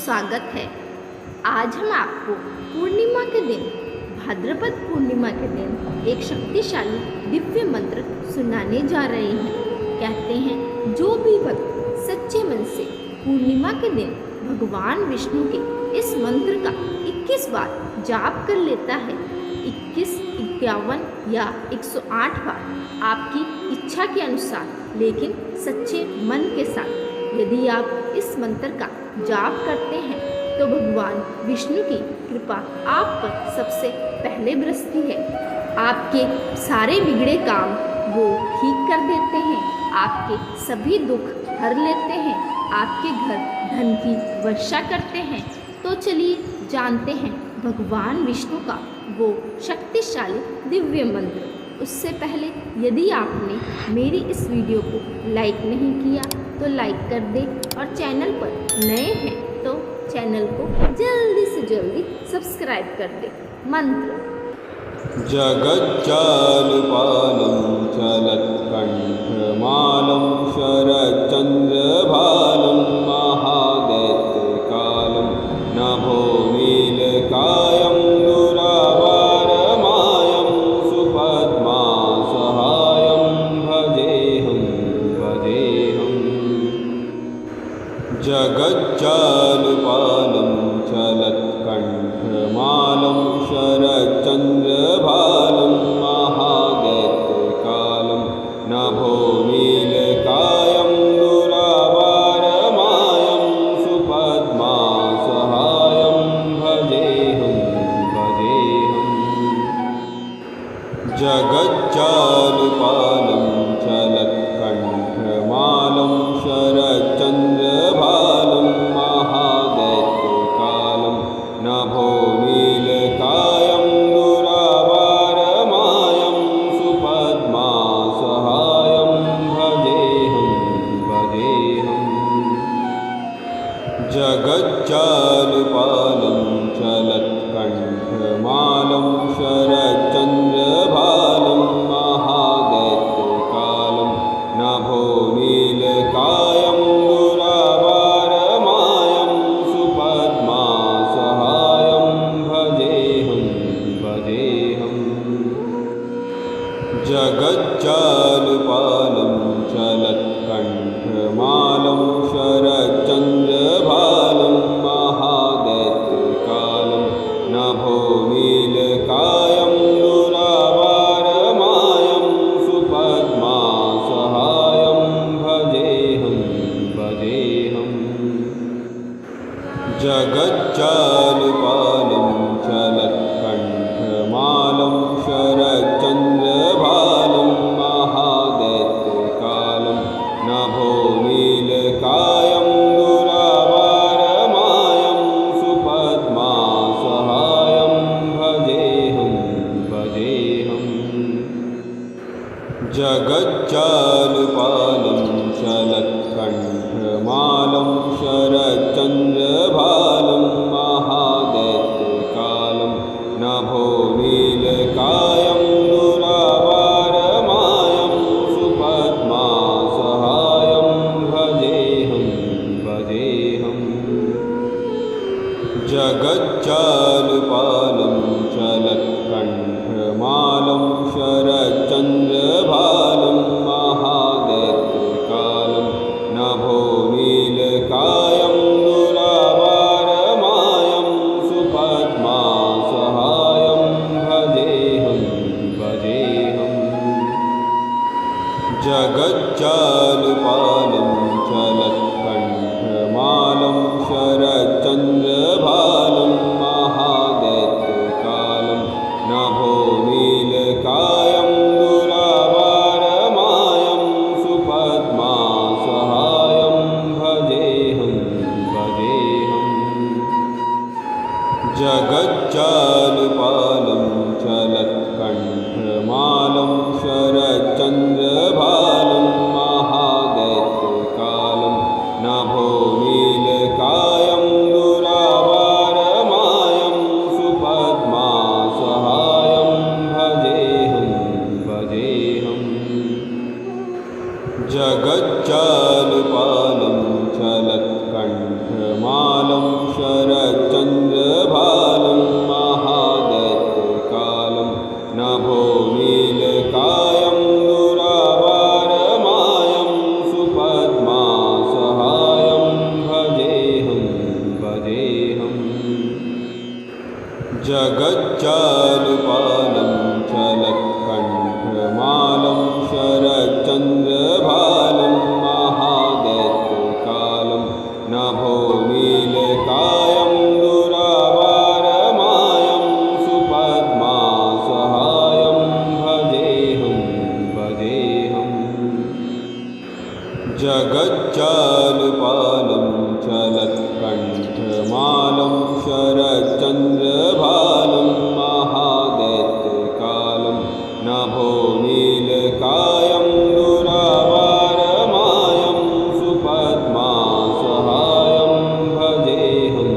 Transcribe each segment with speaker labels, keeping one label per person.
Speaker 1: स्वागत है। आज हम आपको पूर्णिमा के दिन, भाद्रपद पूर्णिमा के दिन एक शक्तिशाली दिव्य मंत्र सुनाने जा रहे हैं। कहते हैं जो भी भक्त सच्चे मन से पूर्णिमा के दिन भगवान विष्णु के इस मंत्र का 21 बार जाप कर लेता है, 21, 51 या 108 बार आपकी इच्छा के अनुसार, लेकिन सच्चे मन के साथ यदि आप इस मंत्र का जाप करते हैं तो भगवान विष्णु की कृपा आप पर सबसे पहले बरसती है। आपके सारे बिगड़े काम वो ठीक कर देते हैं, आपके सभी दुख हर लेते हैं, आपके घर धन की वर्षा करते हैं। तो चलिए जानते हैं भगवान विष्णु का वो शक्तिशाली दिव्य मंत्र। उससे पहले यदि आपने मेरी इस वीडियो को लाइक नहीं किया तो लाइक कर दें और चैनल पर नए हैं तो चैनल को जल्दी से जल्दी सब्सक्राइब कर दें। मंत्र
Speaker 2: जगज्जालपालं चलत्कण्ठमालं शरच्चन्द्रभालं महादैत्यकालं नभो नीलकायं दुरावारमायं सुपद्मासहायं भजेऽहं जगज्जालपालं चलत्कण्ठमालं शरच्चन्द्रभालं महादैत्यकालं नभो नीलकायं दुरावारमायं सुपद्मासहायं भजेऽहं जगज्जालपालं चलत्कण्ठमालं शरच्चन्द्रभालं महादैत्यकालं नभो नीलकायं दुरावारमायं सुपद्मासहायं भजेऽहं जगज्जालपालं चलत्कण्ठमालं शरच्चन्द्रभालं महादैत्यकालं नभो नीलकायं दुरावारमायं सुपद्मासहायं भजेऽहं जगज्जालपालं चलत्कण्ठमालं शरच्चन्द्रभालं महादैत्यकालं नभो नीलकायं दुरावारमायं सुपद्मासहायं भजेऽहं जगज्जालपालं चलत्कण्ठमालं शरच्चन्द्रभालं महादैत्यकालं नभो नीलकायं दुरावारमायं सुपद्मासहायं भजेऽहं जगज्जालपालं चलत्कण्ठमालं शरच्चन्द्रभालं महादैत्यकालं नभो नीलकायं दुरावारमायं सुपद्मासहायं भजेऽहं जगज्जालपालं चलत्कण्ठमालं शरच्चन्द्रभालं महादैत्यकालं नभो नीलकायं दुरावारमायं सुपद्मासहायं भजेऽहं जगज्जालपालं चलत्कण्ठमालं शरच्चन्द्रभालं महादैत्यकालं नभो नीलकायं दुरावारमायं सुपद्मासहायं भजेऽहं जगज्जालपालं चलत्कण्ठमालं शरच्चन्द्रभालं महादैत्यकालं नभो नीलकायं दुरावारमायं सुपद्मासहायं भजेऽहं जगज्जालपालं चलत्कण्ठमालं शरच्चन्द्रभालं महादैत्यकालं नभो नीलकायं दुरावारमायं सुपद्मासहायं भजेऽहं जगच्चारुपालं चलत्कण्ठमालं शरच्चन्द्रभालं महादैत्यकालं नभो नीलकायं दुरावारमायं सुपद्मासहायं भजेऽहं जगच्चारुपालं चलत्कण्ठमालं शरच्चन्द्रभालं महादैत्यकालं नभो नीलकायं दुरावारमायं सुपद्मासहायं भजेऽहं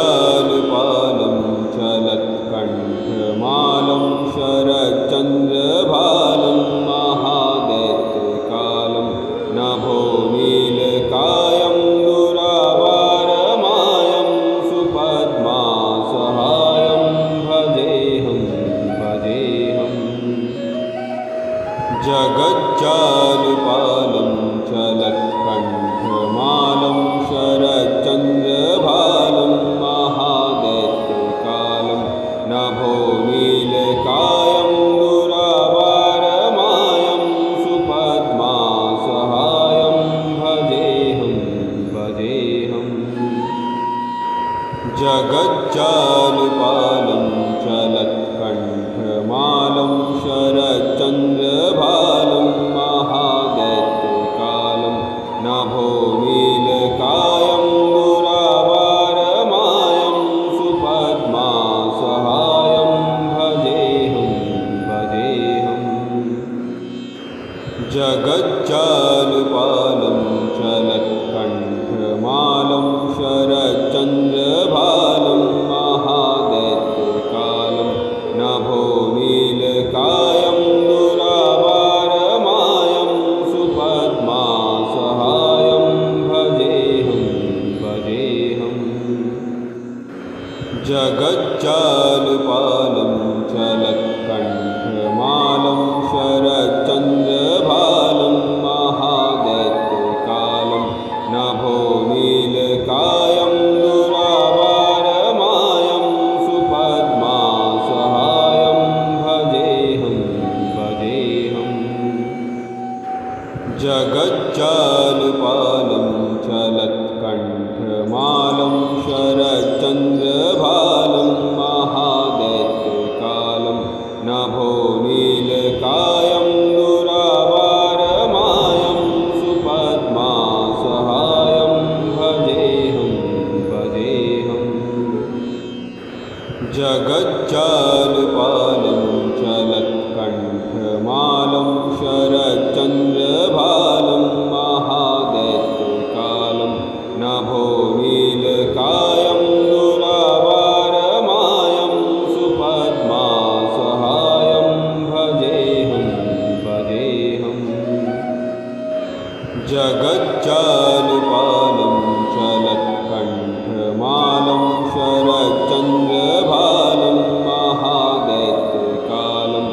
Speaker 2: जगच्चारुपालं चलत्कण्ठमालं शरच्चन्द्रभालं महादैत्यकालं नभो नीलकायं दुरावारमायं सुपद्मासहायं भजेऽहं जगच्चारुपालं चलत्कण्ठमालं शरच्चन्द्रभालं महादैत्यकालं नभो नीलकायं दुरावारमायं सुपद्मासहायं भजेऽहं जगच्चारुपालं चलत्कण्ठमालं शरच्चन्द्रभालं महादैत्यकालं नभो नीलकायं दुरावारमायं सुपद्मासहायं भजेऽहं जगच्चारुपालं चलत्कण्ठमालं शरच्चन्द्रभालं महादैत्यकालं नभो नीलकायं दुरावारमायं सुपद्मासहायं भजेऽहं जगच्चारुपालं चलत्कण्ठमालं शरच्चन्द्रभालं महादैत्यकालं नभो नीलकायं दुरावारमायं सुपद्मासहायं भजेऽहं जगच्चारुपालं चलत्कण्ठमालं शरच्चन्द्रभालं महादैत्यकालं नभो नीलकायं दुरावारमायं सुपद्मासहायं भजेऽहं जगच्चारुपालं चलत्कण्ठमालं शरच्चन्द्रभालं महादैत्यकालं नभो नीलकायं दुरावारमायं सुपद्मासहायं भजेऽहं जगच्चारुपालं चलत्कण्ठमालं शरच्चन्द्रभालं महादैत्यकालं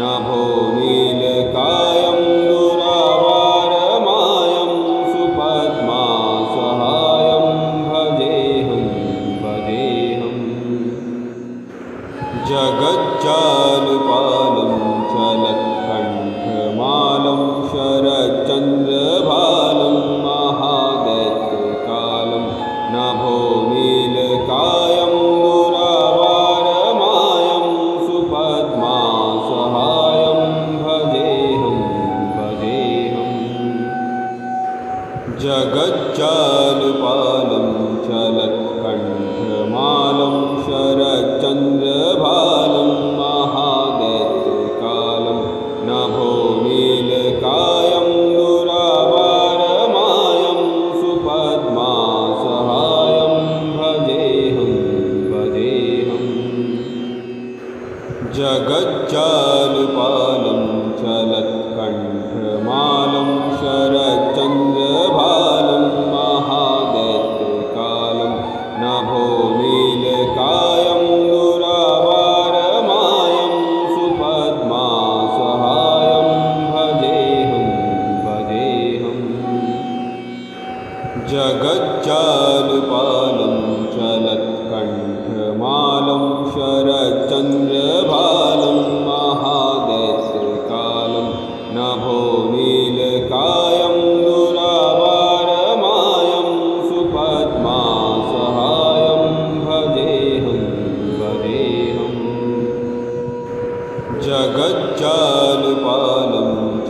Speaker 2: नभो नीलकायं दुरावारमायं सुपद्मासहायं भजेऽहं जगच्चारुपालं चलत्कण्ठमालं शरच्चन्द्रभालं महादैत्यकालं नभो नीलकायं दुरावारमायं सुपद्मासहायं भजेऽहं जगच्चारुपालं चलत्कण्ठमालं शरच्चन्द्रभालं महादैत्यकालं नभो नीलकायं दुरावारमायं सुपद्मासहायं भजेऽहं जगच्चारुपालं चलत्कण्ठमालं शरच्चन्द्र जगज्जालपालं चलत्कण्ठमालं शरच्चन्द्रभालं महादैत्यकालं नभोनीलकायं दुरावारमायं सुपद्मासहायं भजेऽहं भजेऽहम् जगज्जालपालं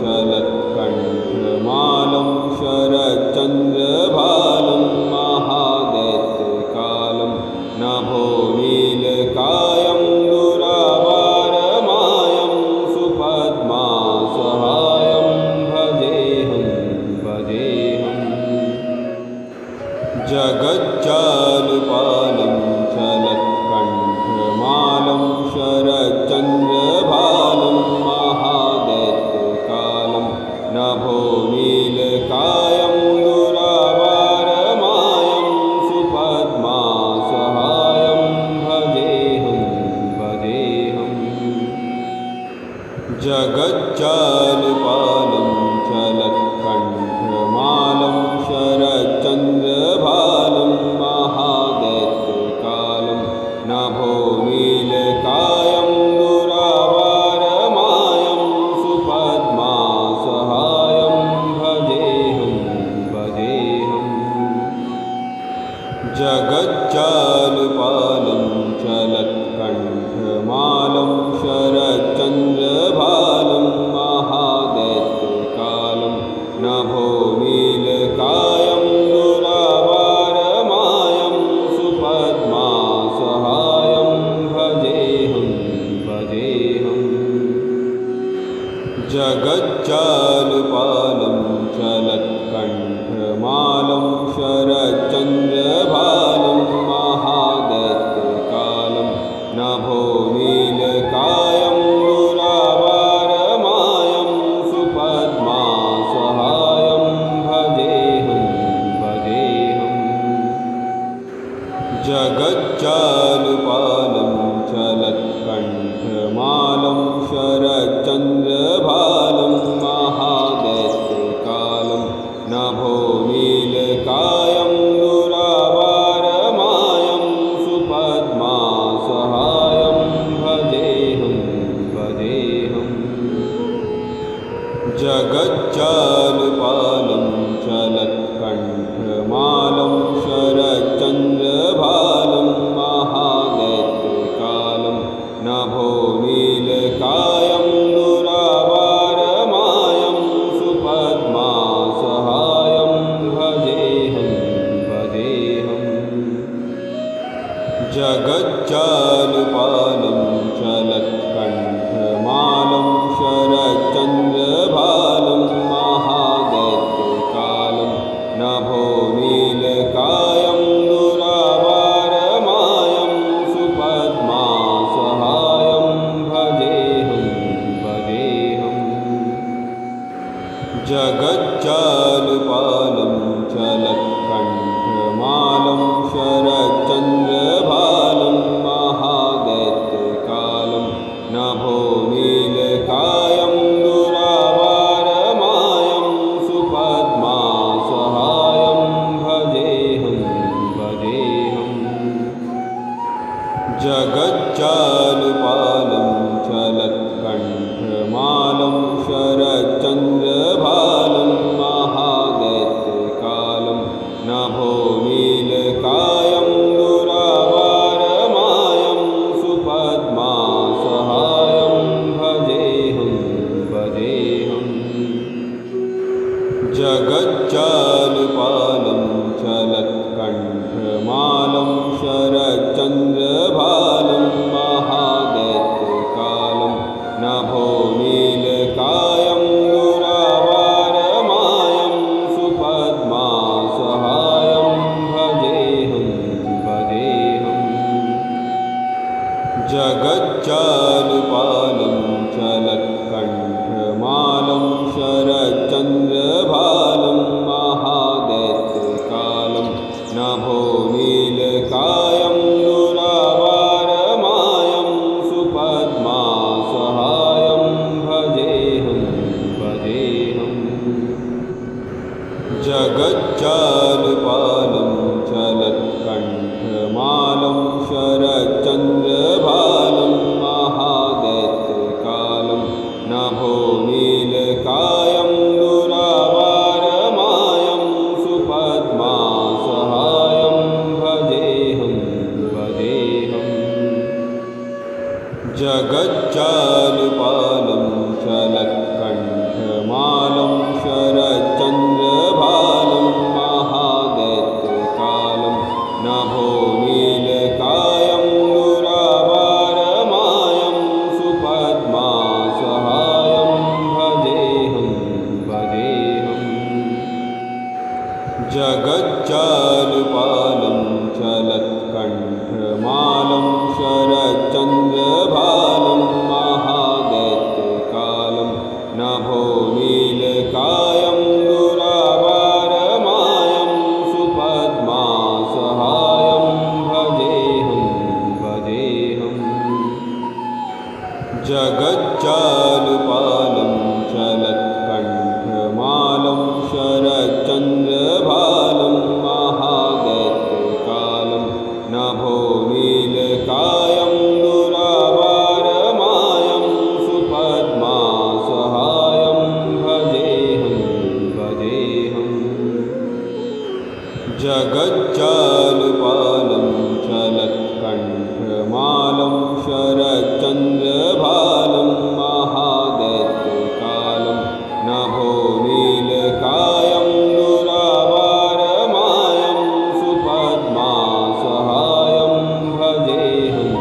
Speaker 2: चलत्कण्ठमालं शरच्चन्द्रभालं महादैत्यकालं नभोनीलकायं दुरावारमायं सुपद्मासहायं भजेऽहं भजेऽहम् जगज्जालपालं चलत्कण्ठमालं शरच्चन्द्रभालं महादैत्यकालं नभोनीलकायं दुरावारमायं सुपद्मासहायं भजेऽहं भजेऽहम् जगज्जालपालं चलत्कण्ठमालं शरच्चन्द्रभालं महादैत्यकालं नभोनीलकायं दुरावारमायं सुपद्मासहायं भजेऽहं भजेऽहम् जगज्जालपालं चलत्कण्ठमालं शरच्चन्द्रभालं महादैत्यकालं नभोनीलकायं दुरावारमायं सुपद्मासहायं भजेऽहं भजेऽहम् जगज्जालपालं चलत्कण्ठमालं शरच्चन्द्रभालं महादैत्यकालं नभोनीलकायं दुरावारमायं सुपद्मासहायं भजेऽहं भजेऽहम् जगज्जालपालं चलत्कण्ठमालं शरच्चन्द्रभालं महादैत्यकालं नभोनीलकायं दुरावारमायं सुपद्मासहायं भजेऽहं भजेऽहम् जगज्जालपालं चलत्कण्ठमालं शरच्चन्द्रभालं महादैत्यकालं नभोनीलकायं दुरावारमायं सुपद्मासहायं भजेऽहं भजेऽहम् जगज्जालपालं चलत्कण्ठमालं शरच्चन्द्रभालं महादैत्यकालं नभोनीलकायं दुरावारमायं सुपद्मासहायं भजेऽहं भजेऽहम् जगज्जालपालं चलत्कण्ठमालं शरच्चन्द्रभालं महादैत्यकालं नभोनीलकायं दुरावारमायं सुपद्मासहायं भजेऽहं भजेऽहम् जगज्जालपालं चलत्कण्ठमालं शरच्चन्द्रभालं महादैत्यकालं नभोनीलकायं दुरावारमायं सुपद्मासहायं भजेऽहं भजेऽहम् जगज्जालपालं चलत्कण्ठमालं शरच्चन्द्रभालं महादैत्यकालं नभोनीलकायं दुरावारमायं सुपद्मासहायं भजेऽहं जगज्जालपालं चलत्कण्ठमालं शरच्चन्द्रभालं महादैत्यकालं नभोनीलकायं दुरावारमायं सुपद्मासहायं भजेऽहं जगज्जालपालं चलत्कण्ठमालं शरच्चन्द्रभालं महादैत्यकालं नभोनीलकायं दुरावारमायं सुपद्मासहायं भजेऽहं जगज्जालपालं चलत्कण्ठमालं शरच्चन्द्रभालं महादैत्यकालं नभोनीलकायं दुरावारमायं सुपद्मासहायं भजेऽहं जगज्जालपालं चलत्कण्ठमालं शरच्चन्द्रभालं महादैत्यकालं नभोनीलकायं दुरावारमायं सुपद्मासहायं भजेऽहं जगज्जालपालं चलत्कण्ठमालं शरच्चन्द्रभालं महादैत्यकालं नभोनीलकायं दुरावारमायं सुपद्मासहायं भजेऽहं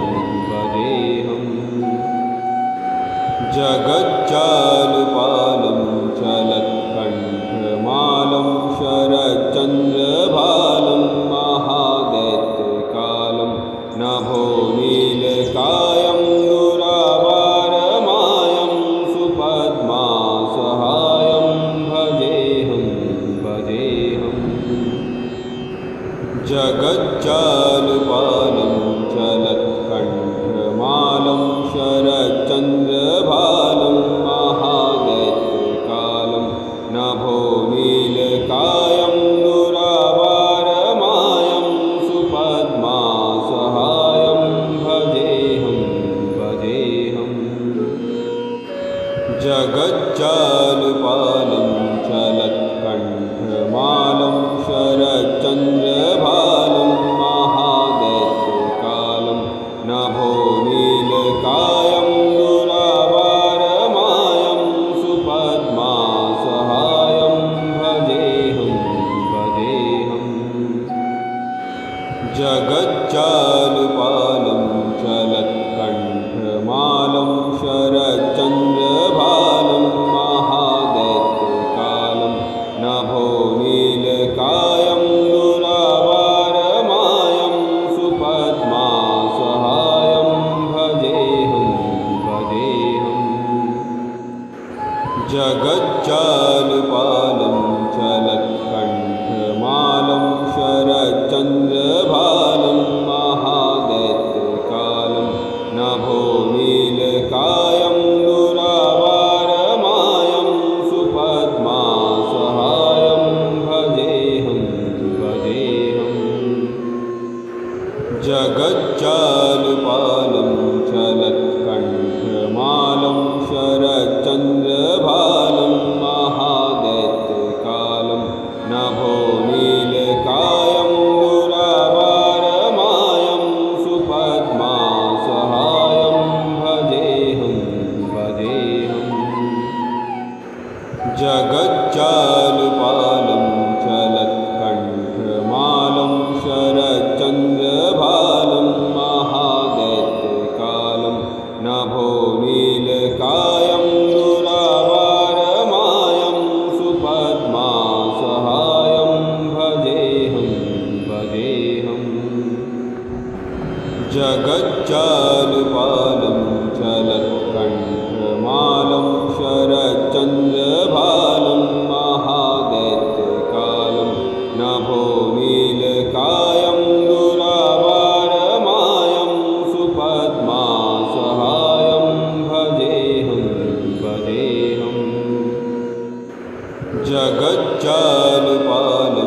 Speaker 2: जगज्जालपालं चलत्कण्ठमालं शरच्चन्द्रभालं महादैत्यकालं नभोनीलकायं दुरावारमायं सुपद्मासहायं भजेऽहं जगज्जालपालं चलत्कण्ठमालं शरच्चन्द्रभालं महादैत्यकालं नभोनीलकायं दुरावारमायं सुपद्मासहायं भजेऽहं जगज्जालपालं चलत्कण्ठमालं शरच्चन्द्रभालं महादैत्यकालं नभोनीलकायं दुरावारमायं सुपद्मासहायं भजेऽहं जगज्जालपालं चलत्कण्ठमालं शरच्चन्द्रभालं महादैत्यकालं नभोनीलकायं दुरावारमायं सुपद्मासहायं भजेऽहं जगज्जालपालं चलत्कण्ठमालं शरच्चन्द्रभालं महादैत्यकालं नभोनीलकायं दुरावारमायं सुपद्मासहायं भजेऽहं जगज्जालपालं चलत्कण्ठमालं शरच्चन्द्रभालं महादैत्यकालं नभोनीलकायं दुरावारमायं सुपद्मासहायं भजेऽहं जगज्जालपालं चलत्कण्ठमालं शरच्चन्द्रभालं महादैत्यकालं नभोनीलकायं दुरावारमायं सुपद्मासहायं भजेऽहं जगज्जालपालं चलत्कण्ठमालं शरच्चन्द्रभालं महादैत्यकालं नभोनीलकायं दुरावारमायं सुपद्मासहायं भजेऽहं जगज्जालपालं